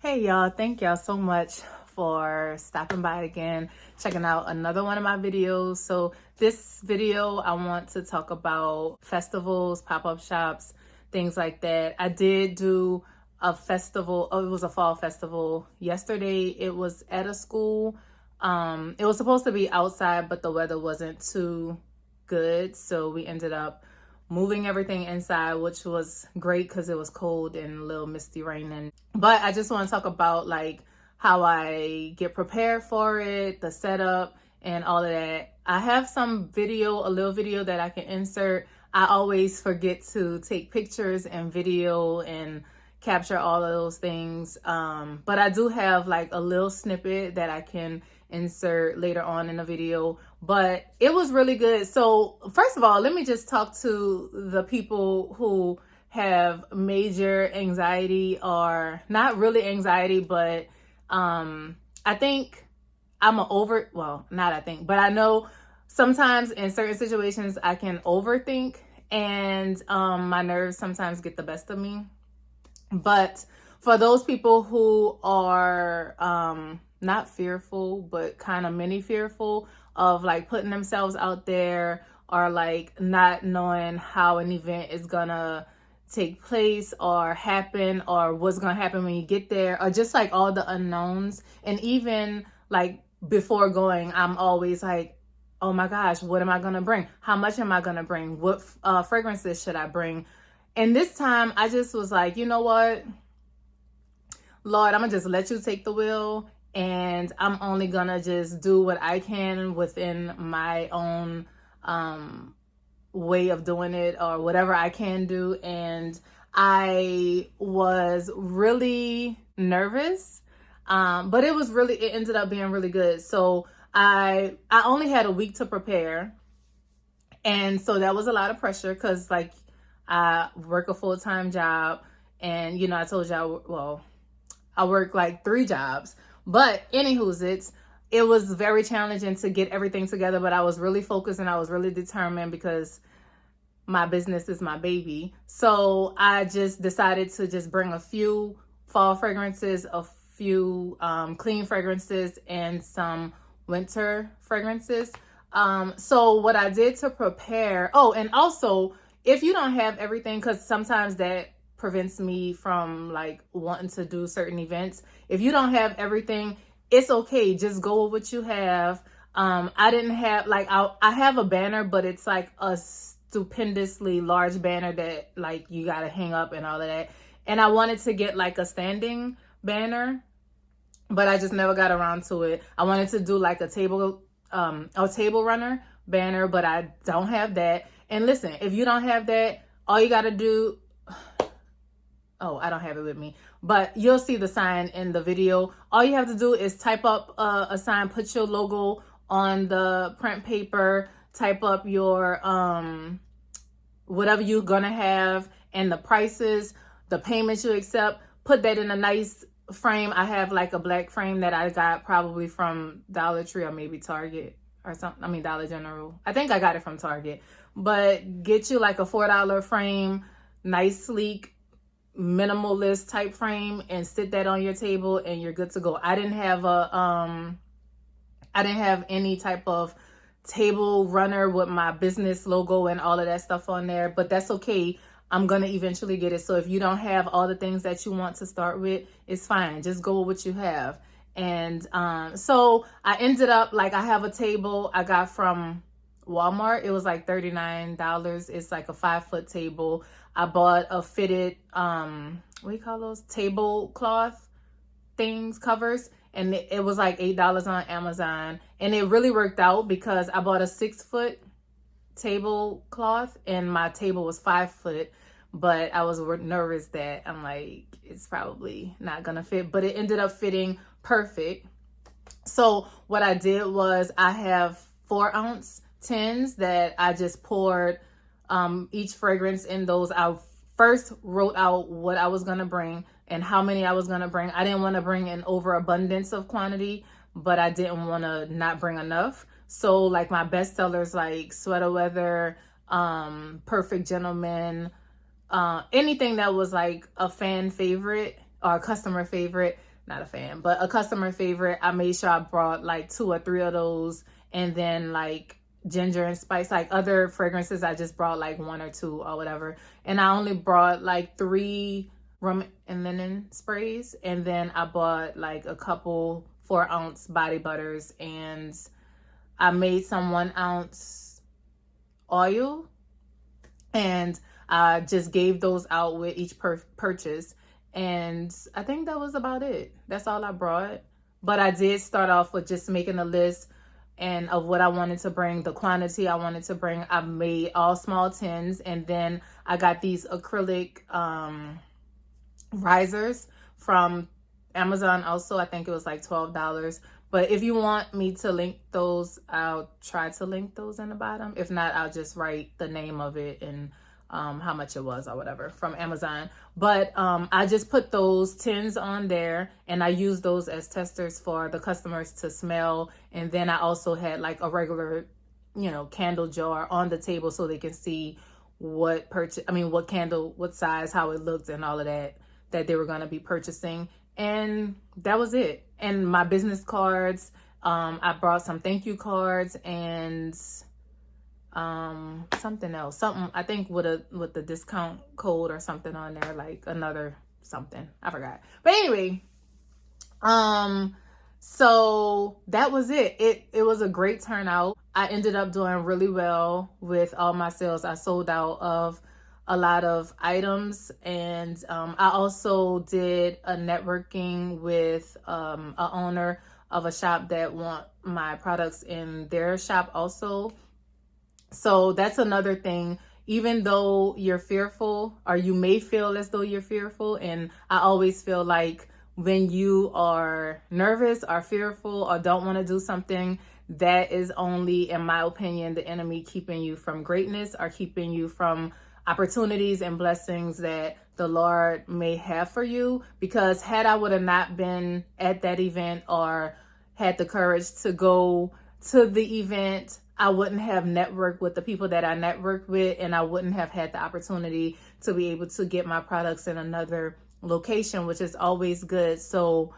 Hey y'all, thank y'all so much for stopping by again, checking out another one of my videos. So this video, I want to talk about festivals, pop-up shops, things like that. I did do a festival, it was a fall festival yesterday. It was at a school. It was supposed to be outside, but the weather wasn't too good. So we ended up moving everything inside, which was great because it was cold and a little misty raining. But I just want to talk about like how I get prepared for it, the setup and all of that. I have some video, a little video that I can insert. I always forget to take pictures and video and capture all of those things. But I do have like a little snippet that I can insert later on in the video, but it was really good. So first of all, let me just talk to the people who have major anxiety, or not really anxiety, but I think I'm but I know sometimes in certain situations I can overthink, and my nerves sometimes get the best of me. But for those people who are not fearful, but kind of mini fearful of like putting themselves out there, or like not knowing how an event is gonna take place or happen, or what's gonna happen when you get there, or just like all the unknowns. And even like before going, I'm always like, oh my gosh, what am I gonna bring? How much am I gonna bring? What fragrances should I bring? And this time I just was like, you know what, Lord, I'm gonna just let you take the wheel, and I'm only gonna just do what I can within my own way of doing it, or whatever I can do. And I was really nervous, but it ended up being really good. So I only had a week to prepare, and so that was a lot of pressure because like I work a full-time job, and you know, I told y'all, I work like 3 jobs. But anywho's, it was very challenging to get everything together, but I was really focused and I was really determined because my business is my baby. So I just decided to just bring a few fall fragrances, a few clean fragrances, and some winter fragrances. So what I did to prepare, and also if you don't have everything, because sometimes that prevents me from like wanting to do certain events. If you don't have everything, it's okay. Just go with what you have. I didn't have like, I have a banner, but it's like a stupendously large banner that like you got to hang up and all of that. And I wanted to get like a standing banner, but I just never got around to it. I wanted to do like a table runner banner, but I don't have that. And listen, if you don't have that, all you got to do, I don't have it with me, but you'll see the sign in the video. All you have to do is type up a sign, put your logo on the print paper, type up your whatever you're gonna have, and the prices, the payments you accept, put that in a nice frame. I have like a black frame that I got probably from Dollar Tree or maybe Target or something. Dollar General. I think I got it from Target. But get you like a $4 frame, nice, sleek, minimalist type frame, and sit that on your table and you're good to go. I didn't have any type of table runner with my business logo and all of that stuff on there, but that's okay. I'm gonna eventually get it. So if you don't have all the things that you want to start with, it's fine. Just go with what you have. And so I ended up like, I have a table I got from Walmart. It was like $39. It's like a 5-foot table. I bought a fitted what do you call those, tablecloth things, covers, and it was like $8 on Amazon. And it really worked out because I bought a 6-foot tablecloth and my table was 5-foot, but I was nervous that I'm like, it's probably not gonna fit, but it ended up fitting perfect. So what I did was, I have 4-ounce tins that I just poured each fragrance in those. I first wrote out what I was gonna bring and how many I was gonna bring. I didn't want to bring an overabundance of quantity, but I didn't want to not bring enough. So like my best sellers like Sweater Weather, Perfect Gentleman, anything that was like a fan favorite or a customer favorite, not a fan, but a customer favorite. I made sure I brought like 2 or 3 of those, and then like ginger and spice, like other fragrances, I just brought like 1 or 2 or whatever. And I only brought like 3 rum and linen sprays, and then I bought like a couple 4-ounce body butters, and I made some 1-ounce oil, and I just gave those out with each purchase. And I think that was about it. That's all I brought. But I did start off with just making a list and of what I wanted to bring, the quantity I wanted to bring. I made all small tins, and then I got these acrylic risers from Amazon also. I think it was like $12. But if you want me to link those, I'll try to link those in the bottom. If not, I'll just write the name of it and how much it was or whatever from Amazon. But I just put those tins on there, and I use those as testers for the customers to smell. And then I also had like a regular, candle jar on the table so they can see what candle, what size, how it looked, and all of that they were going to be purchasing. And that was it. And my business cards, I brought some thank you cards and something else, I think with the discount code or something on there, like another something, I forgot. But anyway, so that was it. It was a great turnout. I ended up doing really well with all my sales. I sold out of a lot of items, and I also did a networking with a owner of a shop that want my products in their shop also. So that's another thing. Even though you're fearful, or you may feel as though you're fearful, and I always feel like when you are nervous or fearful or don't want to do something, that is only, in my opinion, the enemy keeping you from greatness or keeping you from opportunities and blessings that the Lord may have for you. Because had I would have not been at that event or had the courage to go to the event, I wouldn't have networked with the people that I networked with, and I wouldn't have had the opportunity to be able to get my products in another location, which is always good. So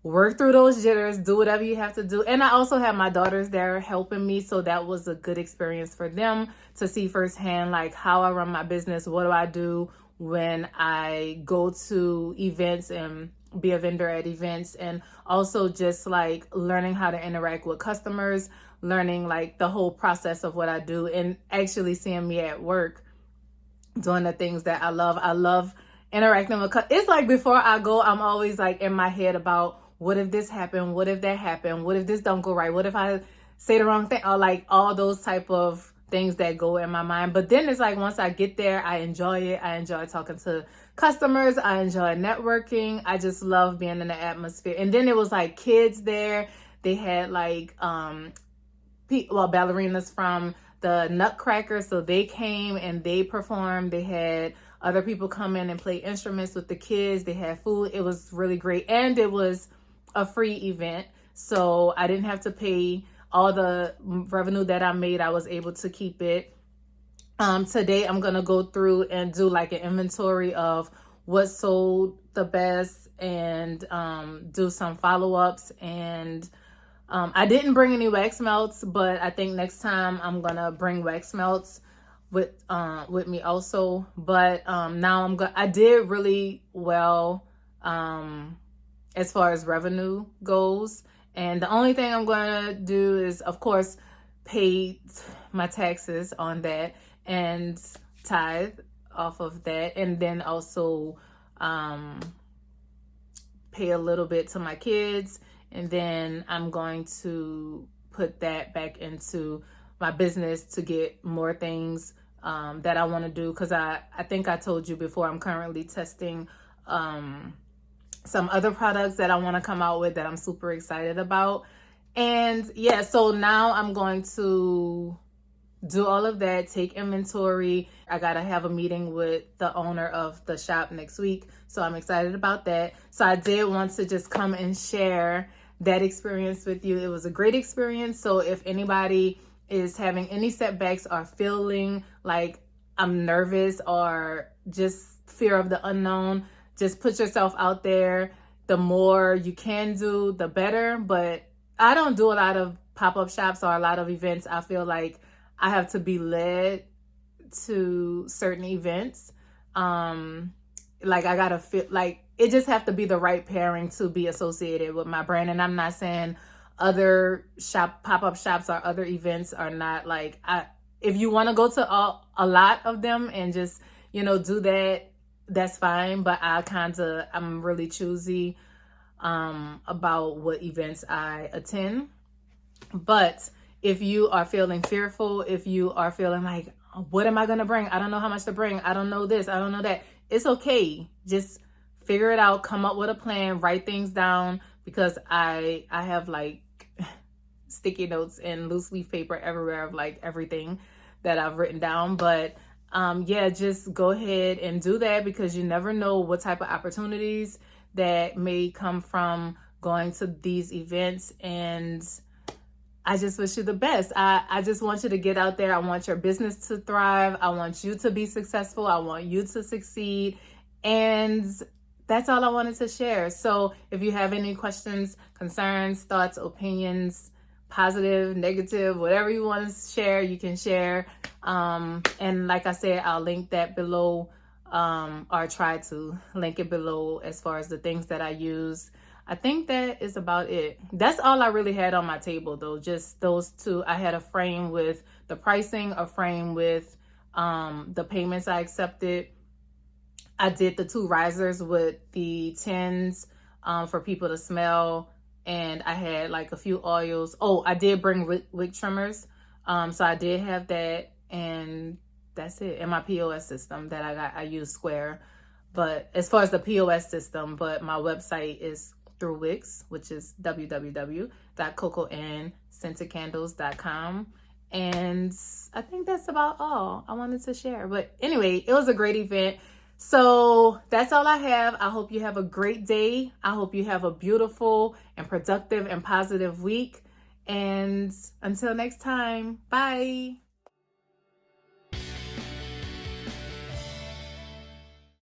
work through those jitters, do whatever you have to do. And I also have my daughters there helping me, so that was a good experience for them to see firsthand like how I run my business. What do I do when I go to events and be a vendor at events, and also just like learning how to interact with customers, learning like the whole process of what I do, and actually seeing me at work doing the things that I love. I love interacting with it's like before I go, I'm always like in my head about what if this happened, what if that happened, what if this don't go right, what if I say the wrong thing, or like all those type of things that go in my mind. But then it's like once I get there, I enjoy it. I enjoy talking to customers. I enjoy networking. I just love being in the atmosphere. And then it was like kids there. They had like ballerinas from the Nutcracker, so they came and they performed. They had other people come in and play instruments with the kids. They had food. It was really great, and it was a free event, so I didn't have to pay. All the revenue that I made, I was able to keep it. Today I'm gonna go through and do like an inventory of what sold the best, and do some follow-ups. And I didn't bring any wax melts, but I think next time I'm gonna bring wax melts with me also. But now I did really well as far as revenue goes. And the only thing I'm going to do is, of course, pay my taxes on that and tithe off of that. And then also pay a little bit to my kids. And then I'm going to put that back into my business to get more things that I want to do. Because I think I told you before, I'm currently testing some other products that I want to come out with that I'm super excited about. And yeah, so now I'm going to do all of that, take inventory. I gotta have a meeting with the owner of the shop next week, so I'm excited about that. So I did want to just come and share that experience with you. It was a great experience. So if anybody is having any setbacks or feeling like I'm nervous or just fear of the unknown, just put yourself out there. the more you can do, the better. But I don't do a lot of pop-up shops or a lot of events. I feel like I have to be led to certain events. Like I gotta feel like it just have to be the right pairing to be associated with my brand. And I'm not saying other pop-up shops or other events are not like, if you want to go to a lot of them and just, do that, that's fine. But I'm really choosy about what events I attend. But if you are feeling fearful, if you are feeling like, what am I going to bring? I don't know how much to bring. I don't know this. I don't know that. It's okay. Just figure it out. Come up with a plan. Write things down, because I have like sticky notes and loose leaf paper everywhere of like everything that I've written down. But yeah, just go ahead and do that, because you never know what type of opportunities that may come from going to these events. And I just wish you the best. I just want you to get out there. I want your business to thrive. I want you to be successful. I want you to succeed. And that's all I wanted to share. So if you have any questions, concerns, thoughts, opinions, positive, negative, whatever you want to share, you can share. And like I said, I'll link that below, or try to link it below as far as the things that I use. I think that is about it. That's all I really had on my table, though. Just those two. I had a frame with the pricing, a frame with the payments I accepted. I did the 2 risers with the tins for people to smell. And I had like a few oils. Oh, I did bring wig trimmers. So I did have that. And that's it. And my POS system that I got, I use Square. But as far as the POS system, but my website is through Wix, which is www.kokoannscentedcandles.com. And I think that's about all I wanted to share. But anyway, it was a great event. So that's all I have. I hope you have a great day. I hope you have a beautiful and productive and positive week. And until next time, bye.